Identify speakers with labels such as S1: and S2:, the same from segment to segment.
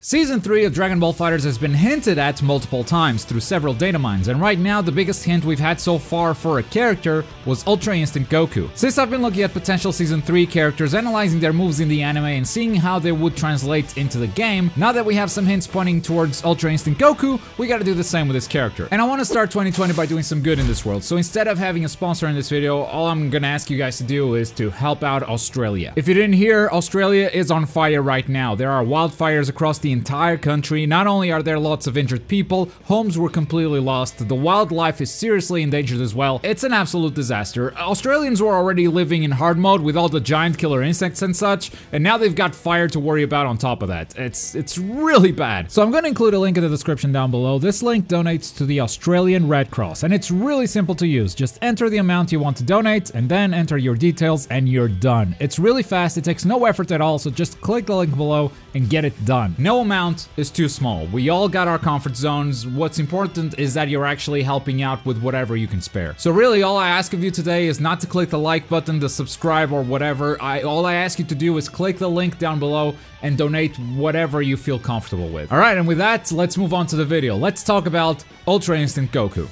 S1: Season 3 of Dragon Ball FighterZ has been hinted at multiple times through several data mines, and right now the biggest hint we've had so far for a character was Ultra Instinct Goku. Since I've been looking at potential Season 3 characters, analyzing their moves in the anime and seeing how they would translate into the game, now that we have some hints pointing towards Ultra Instinct Goku, we gotta do the same with this character. And I want to start 2020 by doing some good in this world, so instead of having a sponsor in this video, all I'm gonna ask you guys to do is to help out Australia. If you didn't hear, Australia is on fire right now. There are wildfires across the entire country. Not only are there lots of injured people, homes were completely lost, the wildlife is seriously endangered as well. It's an absolute disaster. Australians were already living in hard mode with all the giant killer insects and such, and now they've got fire to worry about on top of that. It's really bad. So I'm going to include a link in the description down below. This link donates to the Australian Red Cross, and it's really simple to use. Just enter the amount you want to donate, and then enter your details, and you're done. It's really fast, it takes no effort at all, so just click the link below and get it done. No amount is too small. We all got our comfort zones. What's important is that you're actually helping out with whatever you can spare. So really, all I ask of you today is not to click the like button, the subscribe or whatever. All I ask you to do is click the link down below and donate whatever you feel comfortable with. Alright, and with that, let's move on to the video. Let's talk about Ultra Instinct Goku.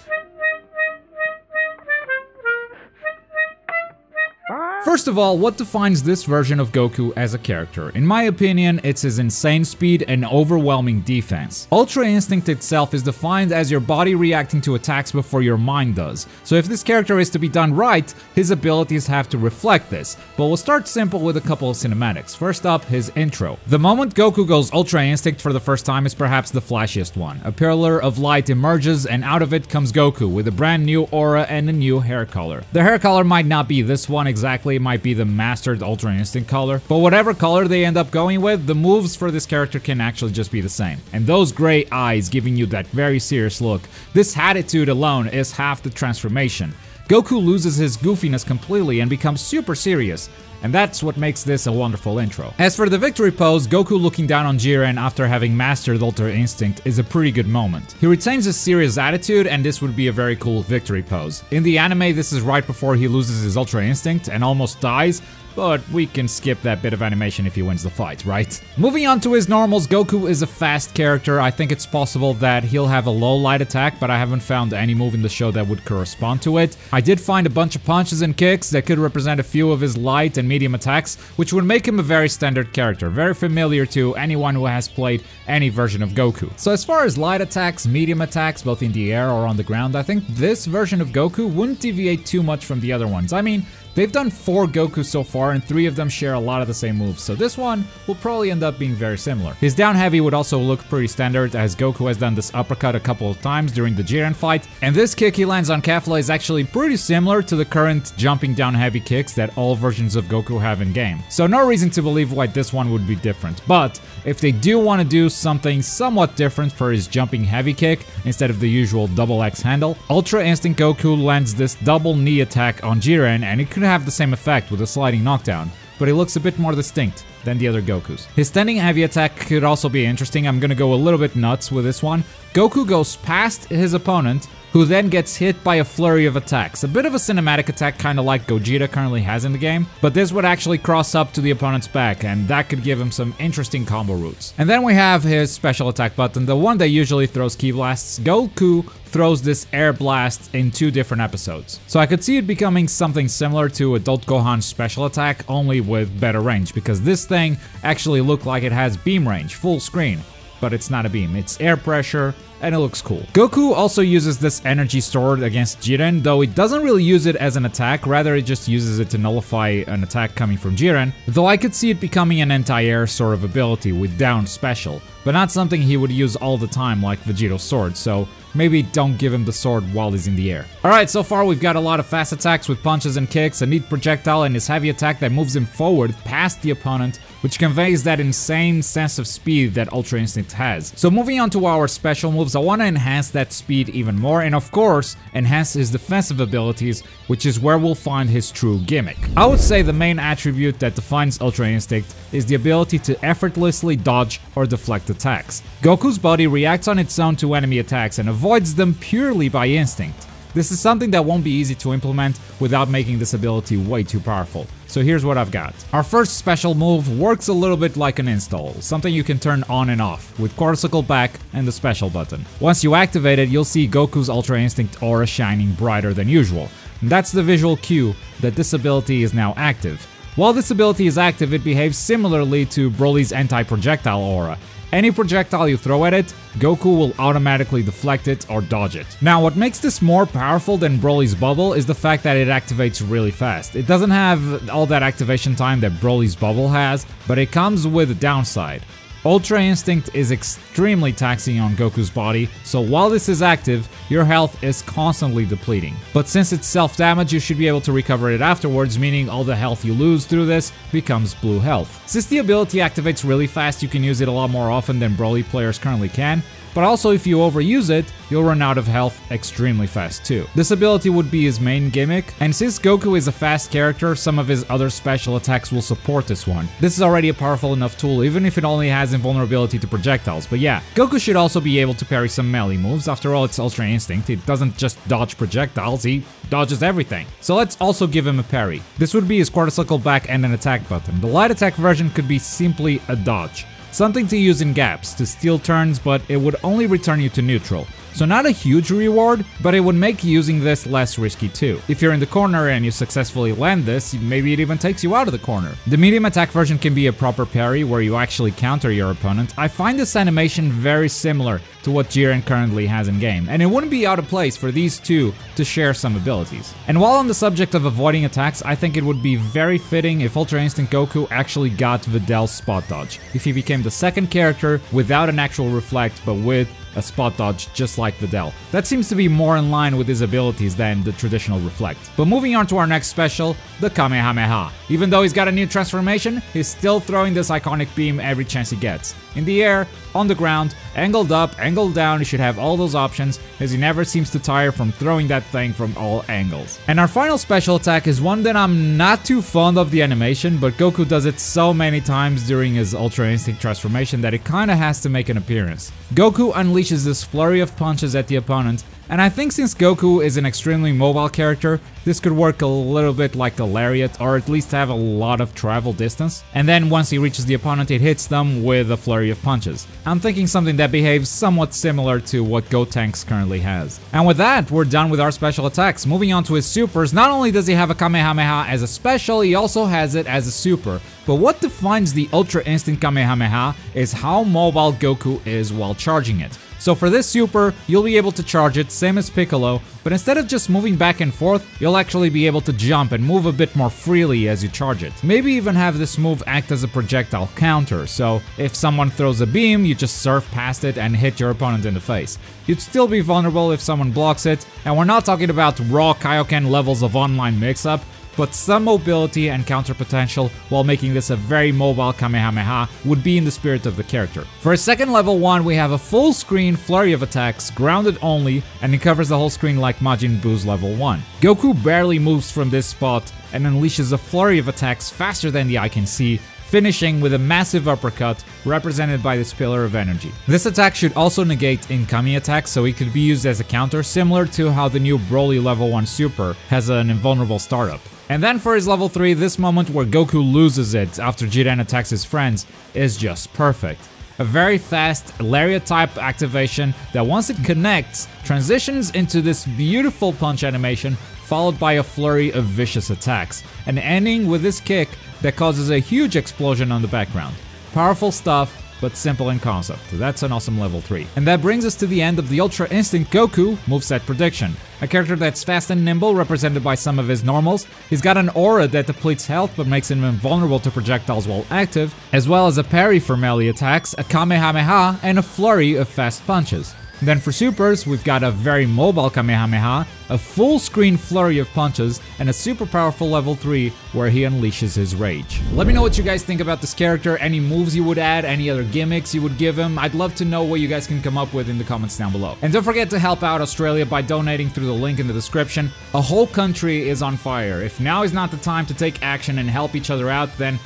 S1: First of all, what defines this version of Goku as a character? In my opinion, it's his insane speed and overwhelming defense. Ultra Instinct itself is defined as your body reacting to attacks before your mind does. So if this character is to be done right, his abilities have to reflect this. But we'll start simple with a couple of cinematics. First up, his intro. The moment Goku goes Ultra Instinct for the first time is perhaps the flashiest one. A pillar of light emerges and out of it comes Goku with a brand new aura and a new hair color. The hair color might not be this one exactly, it might be the mastered Ultra Instinct color, but whatever color they end up going with, the moves for this character can actually just be the same. And those gray eyes giving you that very serious look, this attitude alone is half the transformation. Goku loses his goofiness completely and becomes super serious, and that's what makes this a wonderful intro. As for the victory pose, Goku looking down on Jiren after having mastered Ultra Instinct is a pretty good moment. He retains his serious attitude, and this would be a very cool victory pose. In the anime, this is right before he loses his Ultra Instinct and almost dies, but we can skip that bit of animation if he wins the fight, right? Moving on to his normals, Goku is a fast character. I think it's possible that he'll have a low light attack, but I haven't found any move in the show that would correspond to it. I did find a bunch of punches and kicks that could represent a few of his light and medium attacks, which would make him a very standard character, very familiar to anyone who has played any version of Goku. So as far as light attacks, medium attacks, both in the air or on the ground, I think this version of Goku wouldn't deviate too much from the other ones. I mean, they've done 4 Goku so far, and 3 of them share a lot of the same moves, so this one will probably end up being very similar. His down heavy would also look pretty standard, as Goku has done this uppercut a couple of times during the Jiren fight, and this kick he lands on Kefla is actually pretty similar to the current jumping down heavy kicks that all versions of Goku have in game. So no reason to believe why this one would be different, but if they do want to do something somewhat different for his jumping heavy kick instead of the usual double X handle, Ultra Instinct Goku lands this double knee attack on Jiren, and it could have the same effect with a sliding knockdown, but it looks a bit more distinct than the other Gokus. His standing heavy attack could also be interesting. I'm gonna go a little bit nuts with this one. Goku goes past his opponent, who then gets hit by a flurry of attacks. A bit of a cinematic attack, kinda like Gogeta currently has in the game, but this would actually cross up to the opponent's back, and that could give him some interesting combo routes. And then we have his special attack button, the one that usually throws ki blasts. Goku throws this air blast in 2 different episodes. So I could see it becoming something similar to Adult Gohan's special attack, only with better range, because this thing actually looked like it has beam range, full screen. But it's not a beam, it's air pressure, and it looks cool. Goku also uses this energy sword against Jiren, though it doesn't really use it as an attack, rather it just uses it to nullify an attack coming from Jiren, though I could see it becoming an anti-air sort of ability with down special, but not something he would use all the time like Vegeto's sword, so maybe don't give him the sword while he's in the air. Alright, so far we've got a lot of fast attacks with punches and kicks, a neat projectile, and his heavy attack that moves him forward past the opponent, which conveys that insane sense of speed that Ultra Instinct has. So moving on to our special moves, I want to enhance that speed even more, and of course, enhance his defensive abilities, which is where we'll find his true gimmick. I would say the main attribute that defines Ultra Instinct is the ability to effortlessly dodge or deflect attacks. Goku's body reacts on its own to enemy attacks and avoids them purely by instinct. This is something that won't be easy to implement without making this ability way too powerful. So here's what I've got. Our first special move works a little bit like an install, something you can turn on and off, with quarter circle back and the special button. Once you activate it, you'll see Goku's Ultra Instinct aura shining brighter than usual. And that's the visual cue that this ability is now active. While this ability is active, it behaves similarly to Broly's anti-projectile aura. Any projectile you throw at it, Goku will automatically deflect it or dodge it. Now, what makes this more powerful than Broly's bubble is the fact that it activates really fast. It doesn't have all that activation time that Broly's bubble has, but it comes with a downside. Ultra Instinct is extremely taxing on Goku's body, so while this is active, your health is constantly depleting. But since it's self-damage, you should be able to recover it afterwards, meaning all the health you lose through this becomes blue health. Since the ability activates really fast, you can use it a lot more often than Broly players currently can, but also if you overuse it, you'll run out of health extremely fast too. This ability would be his main gimmick, and since Goku is a fast character, some of his other special attacks will support this one. This is already a powerful enough tool, even if it only has invulnerability to projectiles, but yeah, Goku should also be able to parry some melee moves. After all, it's Ultra Instinct, it doesn't just dodge projectiles, he dodges everything. So let's also give him a parry. This would be his quarter circle back and an attack button. The light attack version could be simply a dodge. Something to use in gaps, to steal turns, but it would only return you to neutral. So not a huge reward, but it would make using this less risky too. If you're in the corner and you successfully land this, maybe it even takes you out of the corner. The medium attack version can be a proper parry where you actually counter your opponent. I find this animation very similar to what Jiren currently has in game, and it wouldn't be out of place for these two to share some abilities. And while on the subject of avoiding attacks, I think it would be very fitting if Ultra Instinct Goku actually got Videl's spot dodge. If he became the second character without an actual reflect, but with a spot dodge just like Videl. That seems to be more in line with his abilities than the traditional reflect. But moving on to our next special, the Kamehameha. Even though he's got a new transformation, he's still throwing this iconic beam every chance he gets. In the air, on the ground, angled up, angled down, he should have all those options, as he never seems to tire from throwing that thing from all angles. And our final special attack is one that I'm not too fond of the animation, but Goku does it so many times during his Ultra Instinct transformation that it kinda has to make an appearance. Goku unleashes this flurry of punches at the opponent, and I think since Goku is an extremely mobile character, this could work a little bit like a lariat, or at least have a lot of travel distance. And then once he reaches the opponent, it hits them with a flurry of punches. I'm thinking something that behaves somewhat similar to what Gotenks currently has. And with that, we're done with our special attacks. Moving on to his supers, not only does he have a Kamehameha as a special, he also has it as a super. But what defines the Ultra Instinct Kamehameha is how mobile Goku is while charging it. So for this super, you'll be able to charge it, same as Piccolo, but instead of just moving back and forth, you'll actually be able to jump and move a bit more freely as you charge it. Maybe even have this move act as a projectile counter, so if someone throws a beam, you just surf past it and hit your opponent in the face. You'd still be vulnerable if someone blocks it, and we're not talking about raw Kaioken levels of online mix-up, but some mobility and counter potential while making this a very mobile Kamehameha would be in the spirit of the character. For a second level 1, we have a full screen flurry of attacks, grounded only, and it covers the whole screen like Majin Buu's level 1. Goku barely moves from this spot and unleashes a flurry of attacks faster than the eye can see, finishing with a massive uppercut represented by this pillar of energy. This attack should also negate incoming attacks, so it could be used as a counter, similar to how the new Broly level 1 super has an invulnerable startup. And then for his level 3, this moment where Goku loses it after Jiren attacks his friends is just perfect. A very fast lariat type activation that once it connects, transitions into this beautiful punch animation followed by a flurry of vicious attacks, and ending with this kick that causes a huge explosion on the background. Powerful stuff, but simple in concept. That's an awesome level 3. And that brings us to the end of the Ultra Instinct Goku moveset prediction. A character that's fast and nimble, represented by some of his normals. He's got an aura that depletes health but makes him invulnerable to projectiles while active, as well as a parry for melee attacks, a Kamehameha, and a flurry of fast punches. Then for supers, we've got a very mobile Kamehameha, a full screen flurry of punches, and a super powerful level 3 where he unleashes his rage. Let me know what you guys think about this character, any moves you would add, any other gimmicks you would give him. I'd love to know what you guys can come up with in the comments down below. And don't forget to help out Australia by donating through the link in the description. A whole country is on fire. If now is not the time to take action and help each other out, then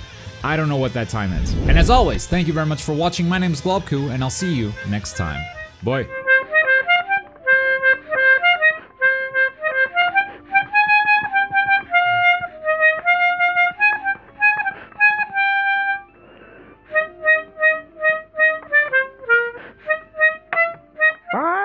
S1: I don't know what that time is. And as always, thank you very much for watching. My name is Globku, and I'll see you next time. Bye.